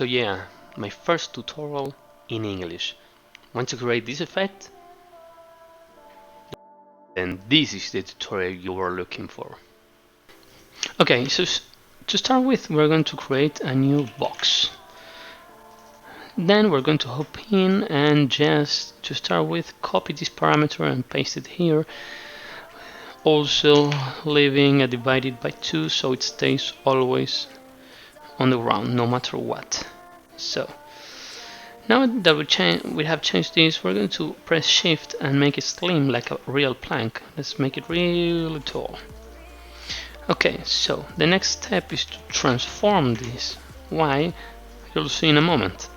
So yeah, my first tutorial in English. Want to create this effect? Then this is the tutorial you were looking for. Okay, so to start with, we're going to create a new box. Then we're going to hop in and just to start with, copy this parameter and paste it here. Also leaving a divided by 2 so it stays always on the ground no matter what. So now that we have changed this, we're going to press shift and make it slim like a real plank. Let's make it really tall. Okay, so the next step is to transform this. Why? You'll see in a moment.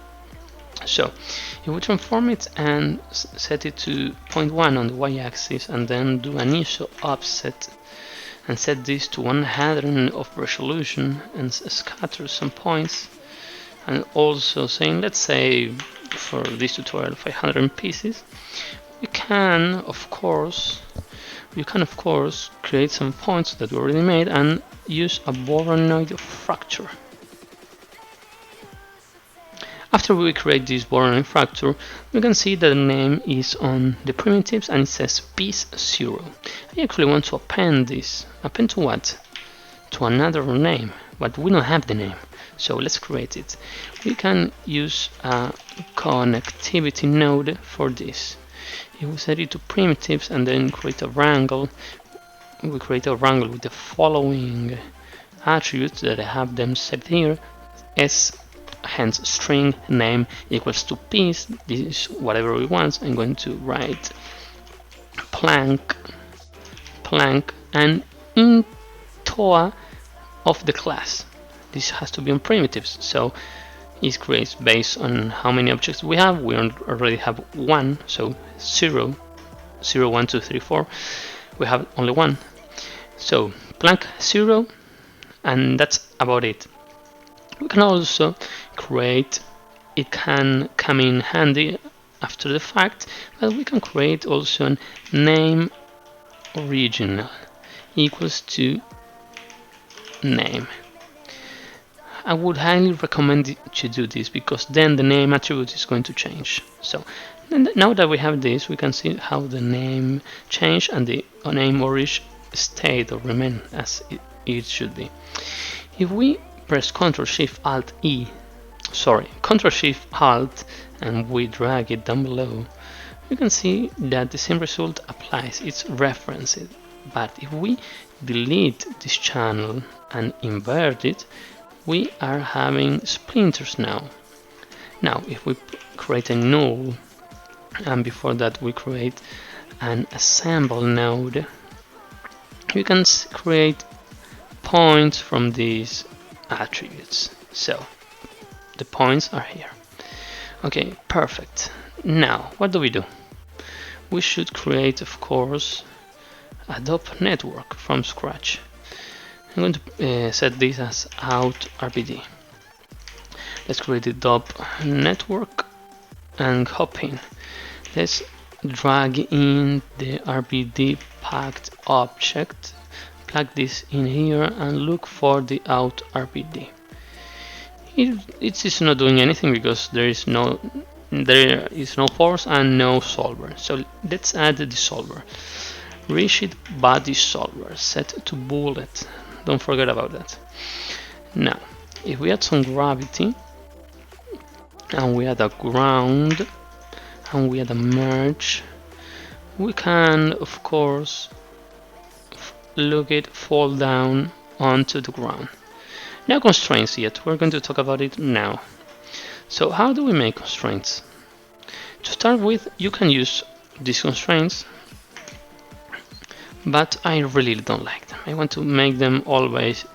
So if we transform it and set it to 0.1 on the y-axis and then do an ISO offset and set this to 100 of resolution and scatter some points, and also saying, let's say for this tutorial 500 pieces, you can of course create some points that we already made and use a voronoi fracture. After we create this voronoi fracture, we can see that the name is on the primitives and it says piece 0. I actually want to append this. Append to what? To another name, but we don't have the name. So let's create it. We can use a connectivity node for this. If we set it to primitives and then create a wrangle, we create a wrangle with the following attributes that I have them set here. Hence string name equals to piece. This is whatever we want. I'm going to write plank and intoa of the class. This has to be on primitives, so it creates based on how many objects we have. We already have 1, so 0, 0, 1, 2, 3, 4. We have only 1. So plank 0, and that's about it. We can also create, it can come in handy after the fact, but we can create also a name original equals to name. I would highly recommend you to do this because then the name attribute is going to change. So now that we have this, we can see how the name changed and the name origin stayed or remain as it should be. If we press Ctrl Shift Alt and we drag it down below, you can see that the same result applies. It's referenced. But if we delete this channel and invert it, we are having splinters now. Now if we create a null and before that we create an assemble node, you can create points from these attributes. So the points are here. Okay, perfect. Now what do? We should create, of course, a DOP network from scratch. I'm going to set this as out RBD. Let's create a DOP network and hop in. Let's drag in the RBD packed object, plug this in here and look for the out RBD. It is not doing anything because there is no force and no solver. So let's add the solver. Rigid body solver set to bullet. Don't forget about that. Now, if we add some gravity and we add a ground and we add a merge, we can of course look it fall down onto the ground. No constraints yet, we're going to talk about it now. So how do we make constraints? To start with, you can use these constraints, but I really don't like them. I want to make them always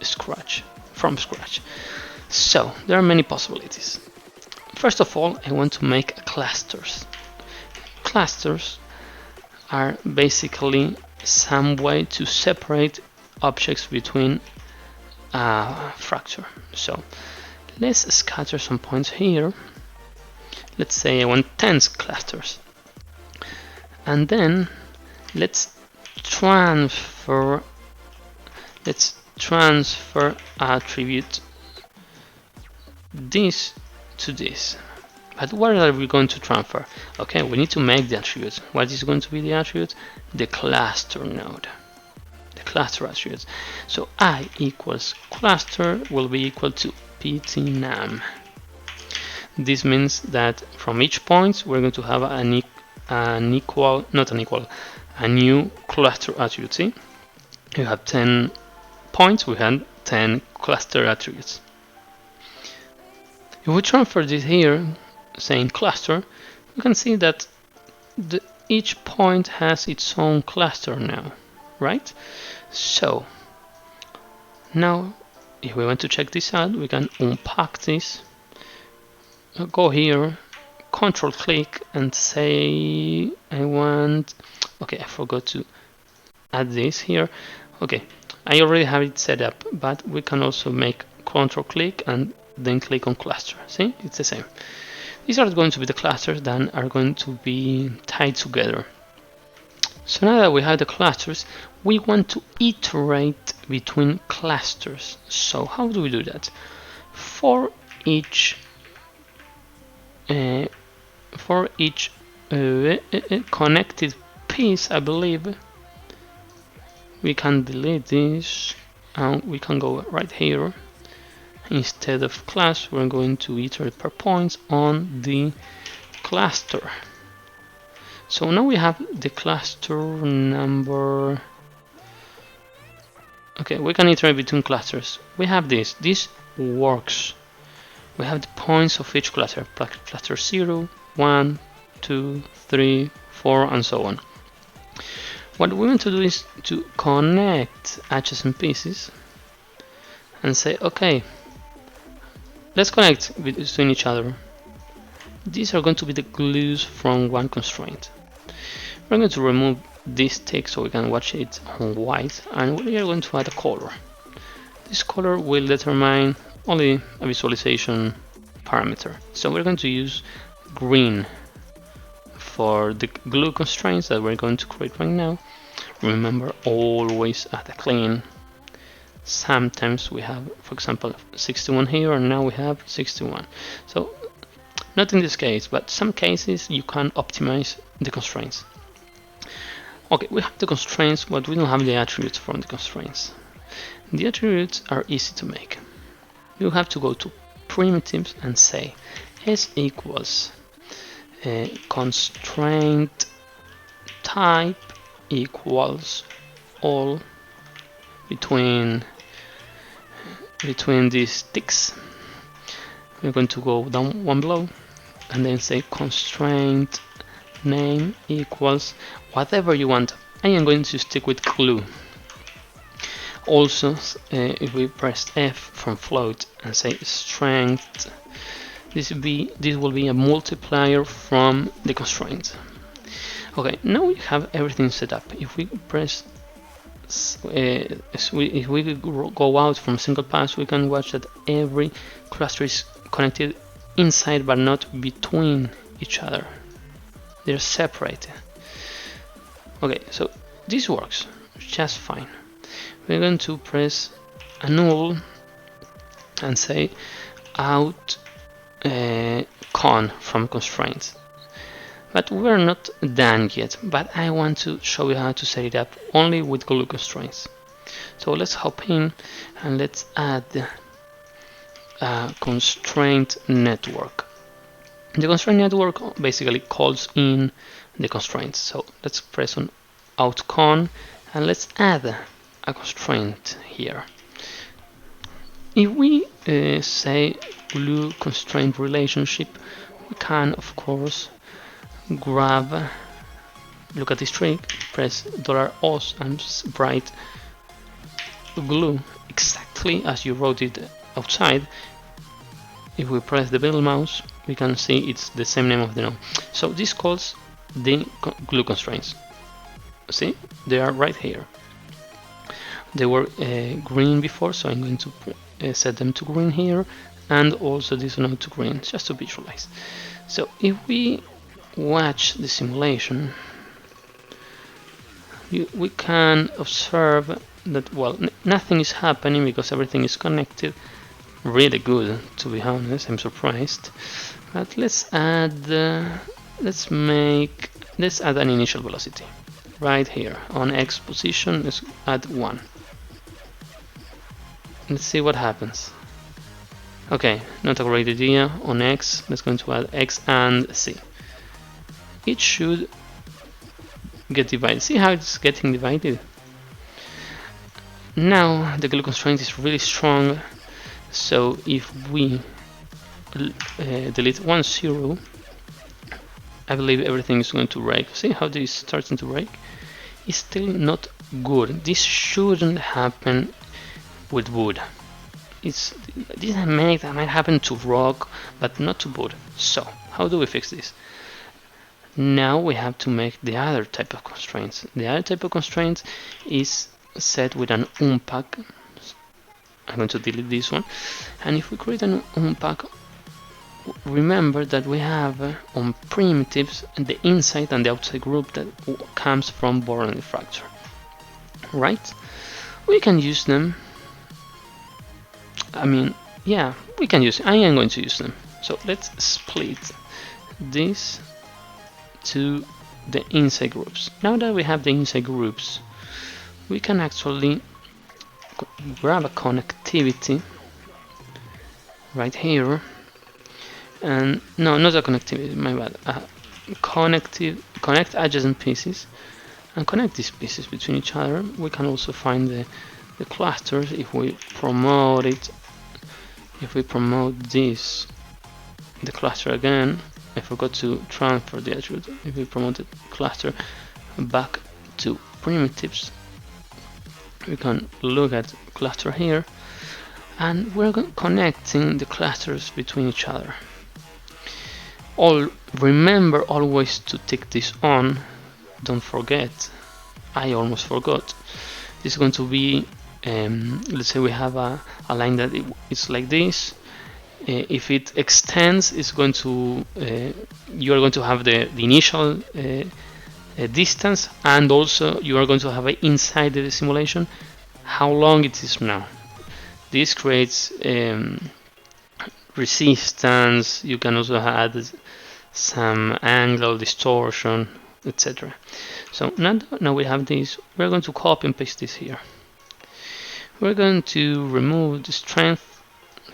from scratch. So there are many possibilities. First of all, I want to make clusters. Clusters are basically some way to separate objects between a fracture. So let's scatter some points here. Let's say I want 10 clusters, and then let's transfer attribute this to this. But what are we going to transfer? Okay, we need to make the attribute. What is going to be the attribute? The cluster node. The cluster attributes. So I equals cluster will be equal to ptnam. This means that from each point we're going to have a new cluster attribute. See? You have 10 points, we had 10 cluster attributes. If we transfer this here, saying cluster, we can see that each point has its own cluster now, right? So now if we want to check this out, we can unpack this, go here, control click and say I want, okay, I forgot to add this here. Okay, I already have it set up, but we can also make control click and then click on cluster. See, it's the same. These are going to be the clusters that are going to be tied together. So now that we have the clusters, we want to iterate between clusters. So how do we do that? For each connected piece, I believe, we can delete this and we can go right here. Instead of class, we're going to iterate per points on the cluster. So now we have the cluster number. Okay, we can iterate between clusters. We have this works. We have the points of each cluster, cluster 0, 1, 2, 3, 4, and so on. What we want to do is to connect adjacent pieces and say, okay, let's connect between each other. These are going to be the glues from one constraint. We're going to remove this text so we can watch it on white, and we are going to add a color. This color will determine only a visualization parameter. So we're going to use green for the glue constraints that we're going to create right now. Remember, always add a clean. Sometimes we have, for example, 61 here, and now we have 61. So not in this case, but some cases you can optimize the constraints. Okay, we have the constraints, but we don't have the attributes from the constraints. The attributes are easy to make. You have to go to primitives and say s equals constraint type equals all between these ticks. We're going to go down one below and then say constraint name equals whatever you want. I am going to stick with glue. Also, if we press F from float and say strength, this will be a multiplier from the constraint. Okay, now we have everything set up. If we press if we go out from single pass, we can watch that every cluster is connected inside but not between each other. They're separated. Okay, so this works just fine. We're going to press annul and say out con from constraints. But we're not done yet, but I want to show you how to set it up only with glue constraints. So let's hop in and let's add a constraint network. The constraint network basically calls in the constraints. So let's press on out con and let's add a constraint here. If we say glue constraint relationship, we can of course grab, look at this trick, press $os and write glue exactly as you wrote it outside. If we press the middle mouse, we can see it's the same name of the node. So this calls the glue constraints. See, they are right here. They were green before, so I'm going to set them to green here, and also this node to green, just to visualize. So if we watch the simulation, we can observe that, well, nothing is happening because everything is connected, really good, to be honest. I'm surprised. But let's add let's add an initial velocity right here on X position. Let's add 1. Let's see what happens. Okay, not a great idea. On X, let's go to add X and C. It should get divided. See how it's getting divided? Now the glue constraint is really strong, so if we delete 1, 0, I believe everything is going to break. See how this is starting to break? It's still not good. This shouldn't happen with wood. This might happen to rock, but not to wood. So how do we fix this? Now we have to make the other type of constraints. The other type of constraints is set with an unpack. I'm going to delete this one. And if we create an unpack, remember that we have on primitives the inside and the outside group that comes from voronoi fracture. Right? We can use them. I mean, yeah, we can use. I am going to use them. So let's split this to the inside groups. Now that we have the inside groups, we can actually grab a connectivity right here, and no, not a connectivity, my bad. Connect adjacent pieces and connect these pieces between each other. We can also find the clusters if we promote it. If we promote this, the cluster again. I forgot to transfer the attribute. If we promote the cluster back to primitives, we can look at cluster here, and we're connecting the clusters between each other. Remember always to tick this on. Don't forget. I almost forgot. This is going to be let's say we have a line that it's like this. If it extends, it's going to you are going to have the initial distance, and also you are going to have inside the simulation how long it is now. This creates resistance. You can also add some angle distortion, etc. So now we have this. We're going to copy and paste this here. We're going to remove the strength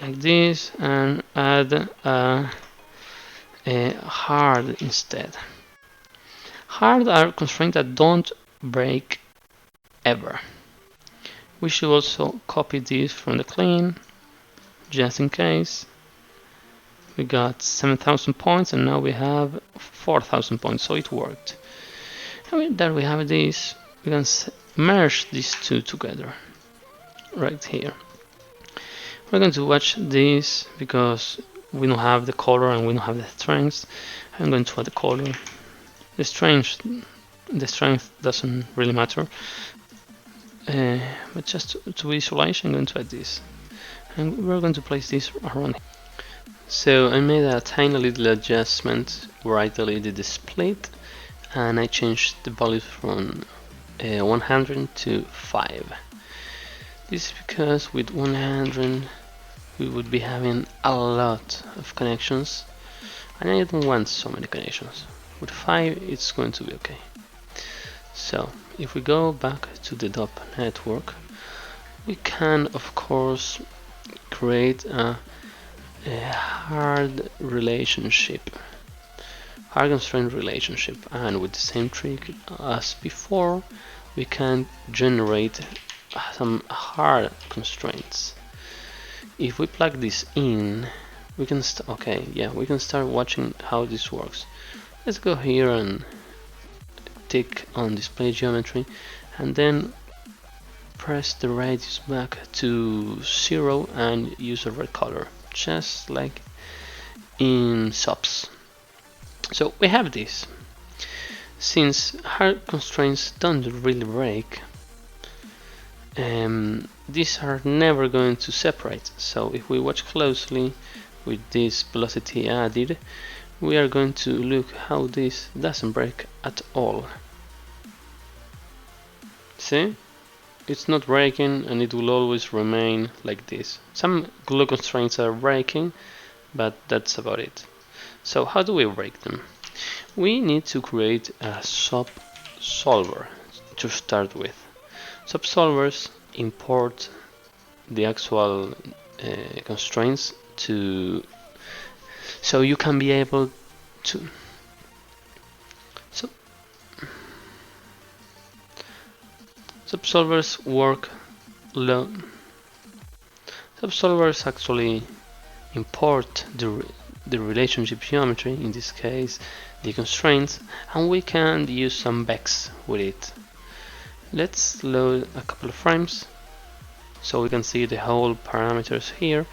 like this and add a hard instead. Hard are constraints that don't break ever. We should also copy this from the clean, just in case. We got 7,000 points and now we have 4,000 points, so it worked. And with that we have this, we can merge these two together right here. We're going to watch this because we don't have the color and we don't have the strength. I'm going to add the color. The strength doesn't really matter. But just to visualize, I'm going to add this. And we're going to place this around here. So I made a tiny little adjustment where I deleted the split and I changed the value from 100 to 5. This is because with 100 we would be having a lot of connections and I don't want so many connections. With 5 it's going to be okay. So if we go back to the DOP network, we can of course create a hard constraint relationship, and with the same trick as before we can generate some hard constraints. If we plug this in, we can we can start watching how this works. Let's go here and tick on display geometry and then press the radius back to 0 and use a red color, just like in subs. So we have this. Since hard constraints don't really break, these are never going to separate. So if we watch closely with this velocity added, we are going to look how this doesn't break at all. See? it's not breaking, and it will always remain like this. Some glue constraints are breaking, but that's about it. So how do we break them? We need to create a subsolver to start with. Subsolvers import the actual constraints to, so you can be able to, so subsolvers work low. Subsolvers actually import the relationship geometry, in this case the constraints, and we can use some vex with it. Let's load a couple of frames so we can see the whole parameters here,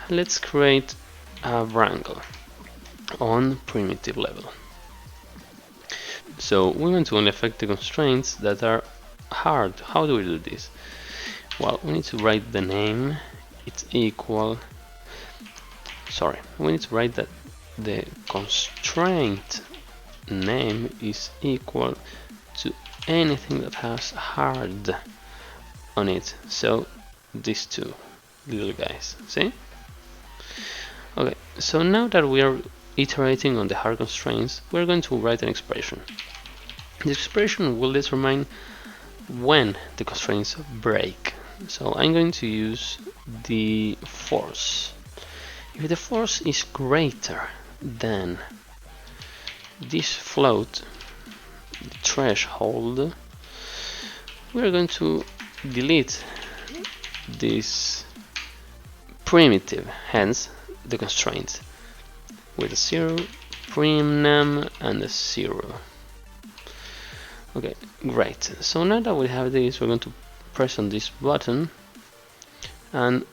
and let's create a wrangle on primitive level. So we want to only affect the constraints that are hard. How do we do this? Well, we need to write the name, it's equal, we need to write that the constraint name is equal to anything that has hard on it. So these two little guys, see? Okay, so now that we are iterating on the hard constraints, we're going to write an expression. The expression will determine when the constraints break. So I'm going to use the force. If the force is greater than this float, the threshold, we're going to delete this primitive, hence the constraint, with a 0, primnum, and a 0. Okay, great. So now that we have this, we're going to press on this button and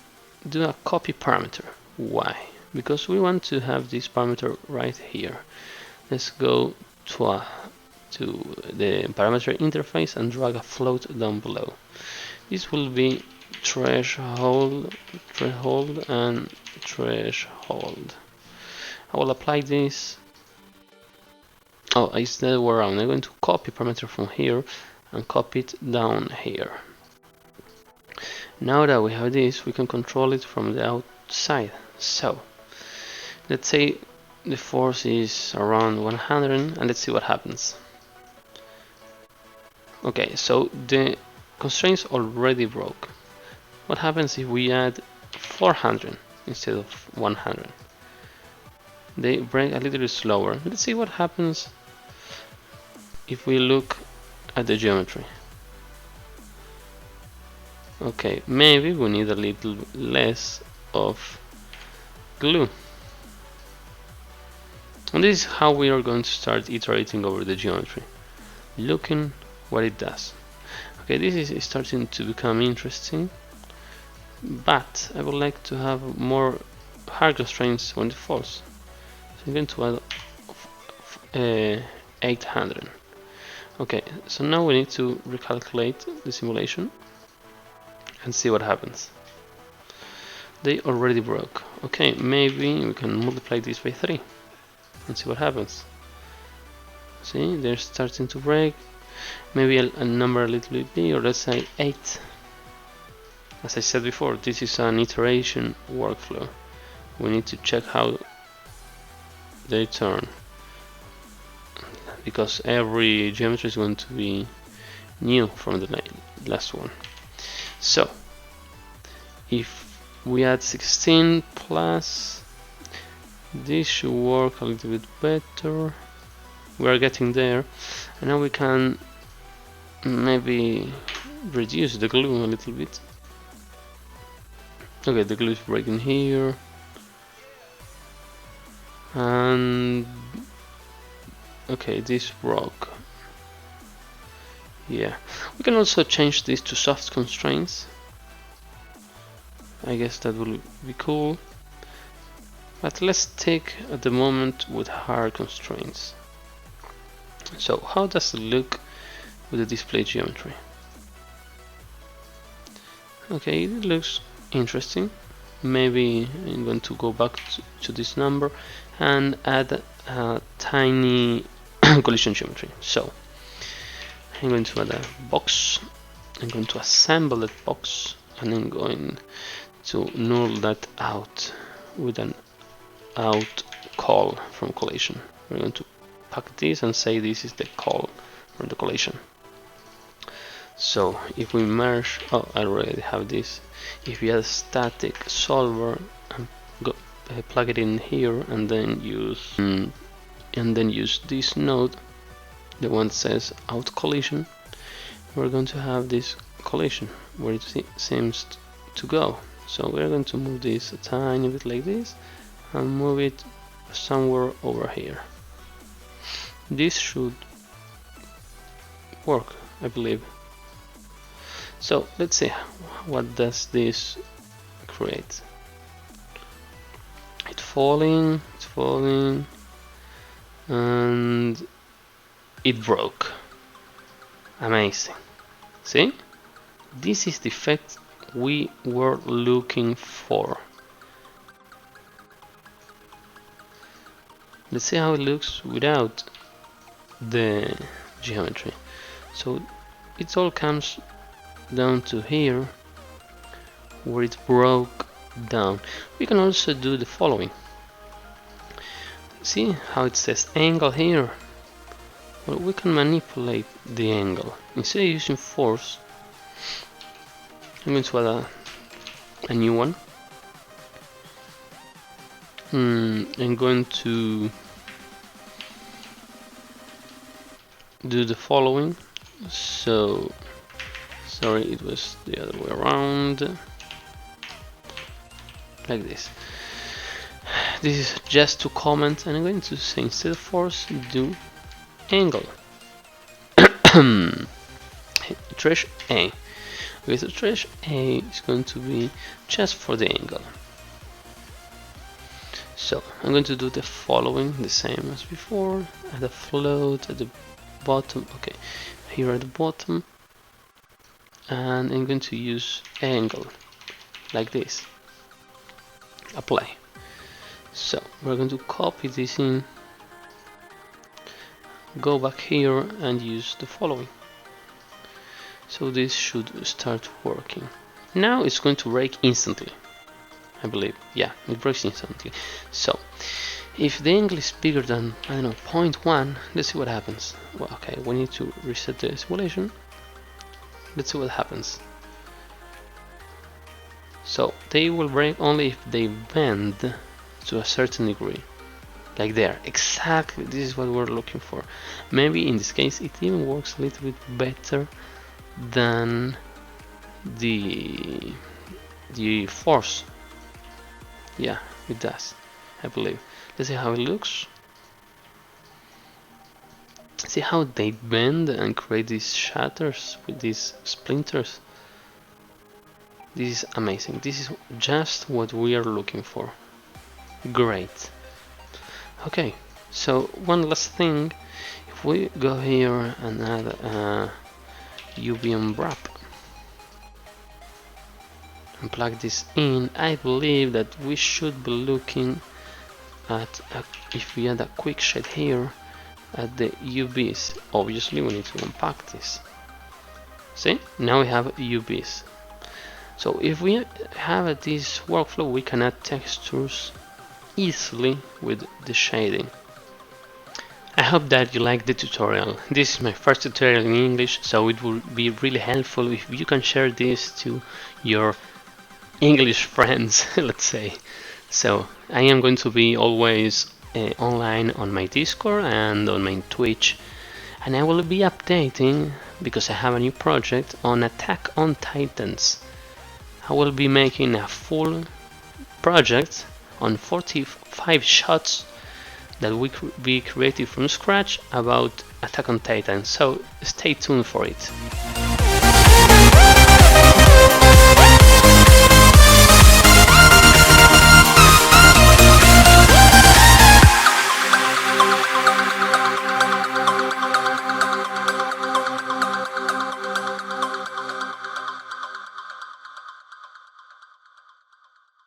do a copy parameter. Why? Because we want to have this parameter right here. Let's go to the parameter interface and drag a float down below. This will be threshold, and threshold. I will apply this. Oh, it's the other way around. I'm going to copy parameter from here and copy it down here. Now that we have this, we can control it from the outside. So let's say the force is around 100, and let's see what happens. Okay, so the constraints already broke. What happens if we add 400 instead of 100? They break a little bit slower. Let's see what happens if we look at the geometry. Okay, maybe we need a little less of glue. And this is how we are going to start iterating over the geometry, looking what it does. Okay, this is starting to become interesting, but I would like to have more hard constraints on the false. So I'm going to add 800. Okay, so now we need to recalculate the simulation and see what happens. They already broke. Okay, maybe we can multiply this by 3 and see what happens. See, they're starting to break. Maybe a number a little bit big, or let's say 8. As I said before, this is an iteration workflow. We need to check how they turn, because every geometry is going to be new from the last one. So if we add 16 plus, this should work a little bit better. We are getting there, and now we can maybe reduce the glue a little bit. Okay, the glue is breaking here, and okay, this broke. Yeah, we can also change this to soft constraints. I guess that will be cool, but let's stick at the moment with hard constraints. So how does it look with the display geometry? Okay, it looks interesting. Maybe I'm going to go back to this number and add a tiny collision geometry. So I'm going to add a box I'm going to assemble that box, and I'm going to null that out with an out call from collation. We're going to pack this and say this is the call from the collation. So if we merge, oh, I already have this. If we add static solver and go, plug it in here, and then use this node, the one that says out collision, we're going to have this collision where it seems to go. So we're going to move this a tiny bit like this and move it somewhere over here. This should work, I believe. So let's see, what does this create? It's falling, and it broke. Amazing. See? This is the effect we were looking for. Let's see how it looks without the geometry. So it all comes down to here where it broke down. We can also do the following. See how it says angle here? Well, we can manipulate the angle. Instead of using force, I'm going to add a new one. I'm going to do the following. So sorry, it was the other way around, like this. This is just to comment, and I'm going to say instead of force, do angle. Trash A. Okay, so trash A is going to be just for the angle. So I'm going to do the following, the same as before. Add a float at the bottom. Okay, here at the bottom. And I'm going to use angle like this. Apply. So we're going to copy this in, go back here and use the following. So this should start working. Now it's going to break instantly, I believe. Yeah, it breaks instantly. So if the angle is bigger than, I don't know, 0.1, let's see what happens. Well, okay, we need to reset the simulation. Let's see what happens. So they will break only if they bend to a certain degree. Like there, exactly, this is what we're looking for. Maybe in this case it even works a little bit better than the force. Yeah, it does, I believe. Let's see how it looks. See how they bend and create these shatters with these splinters. This is amazing. This is just what we are looking for. Great. Okay, so one last thing. If we go here and add UV wrap and plug this in, I believe that we should be looking at if we add a quick shade here at the UVs. Obviously we need to unpack this. See, now we have UVs. So if we have this workflow, we can add textures easily with the shading. I hope that you liked the tutorial. This is my first tutorial in English, so it would be really helpful if you can share this to your English friends, let's say. So I am going to be always online on my Discord and on my Twitch, and I will be updating because I have a new project on Attack on Titans. I will be making a full project on 45 shots that we be created from scratch about Attack on Titan, so stay tuned for it.